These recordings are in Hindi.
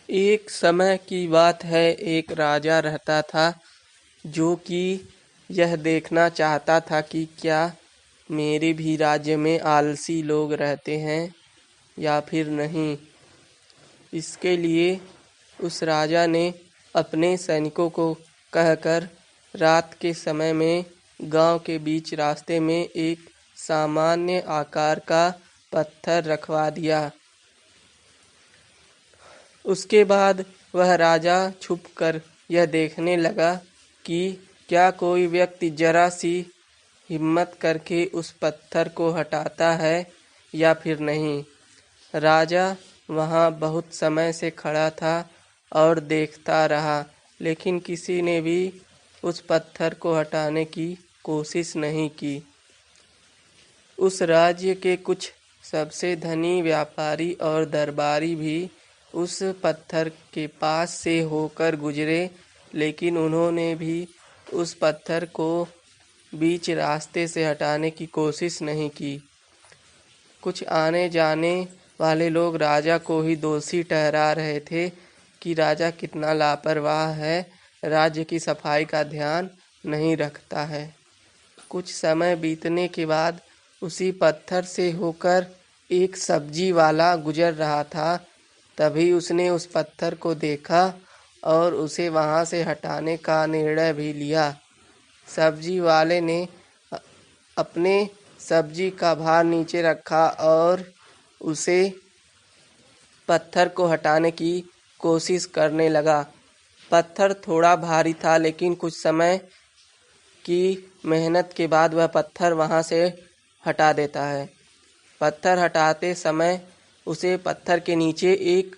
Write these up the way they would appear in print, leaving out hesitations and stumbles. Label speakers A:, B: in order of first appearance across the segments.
A: एक समय की बात है, एक राजा रहता था जो कि यह देखना चाहता था कि क्या मेरे भी राज्य में आलसी लोग रहते हैं या फिर नहीं। इसके लिए उस राजा ने अपने सैनिकों को कहकर रात के समय में गांव के बीच रास्ते में एक सामान्य आकार का पत्थर रखवा दिया। उसके बाद वह राजा छुपकर यह देखने लगा कि क्या कोई व्यक्ति जरा सी हिम्मत करके उस पत्थर को हटाता है या फिर नहीं। राजा वहाँ बहुत समय से खड़ा था और देखता रहा, लेकिन किसी ने भी उस पत्थर को हटाने की कोशिश नहीं की। उस राज्य के कुछ सबसे धनी व्यापारी और दरबारी भी उस पत्थर के पास से होकर गुजरे, लेकिन उन्होंने भी उस पत्थर को बीच रास्ते से हटाने की कोशिश नहीं की। कुछ आने जाने वाले लोग राजा को ही दोषी ठहरा रहे थे कि राजा कितना लापरवाह है, राज्य की सफाई का ध्यान नहीं रखता है। कुछ समय बीतने के बाद उसी पत्थर से होकर एक सब्जी वाला गुजर रहा था। तभी उसने उस पत्थर को देखा और उसे वहां से हटाने का निर्णय भी लिया। सब्जी वाले ने अपने सब्जी का भार नीचे रखा और उसे पत्थर को हटाने की कोशिश करने लगा। पत्थर थोड़ा भारी था, लेकिन कुछ समय की मेहनत के बाद वह पत्थर वहां से हटा देता है। पत्थर हटाते समय उसे पत्थर के नीचे एक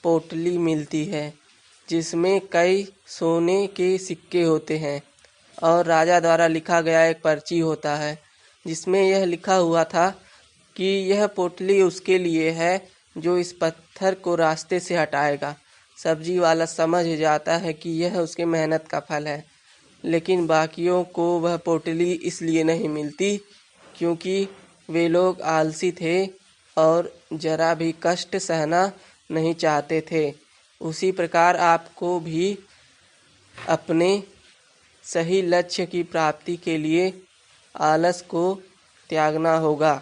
A: पोटली मिलती है जिसमें कई सोने के सिक्के होते हैं और राजा द्वारा लिखा गया एक पर्ची होता है जिसमें यह लिखा हुआ था कि यह पोटली उसके लिए है जो इस पत्थर को रास्ते से हटाएगा। सब्जी वाला समझ जाता है कि यह उसके मेहनत का फल है, लेकिन बाकियों को वह पोटली इसलिए नहीं मिलती क्योंकि वे लोग आलसी थे और जरा भी कष्ट सहना नहीं चाहते थे। उसी प्रकार आपको भी अपने सही लक्ष्य की प्राप्ति के लिए आलस को त्यागना होगा।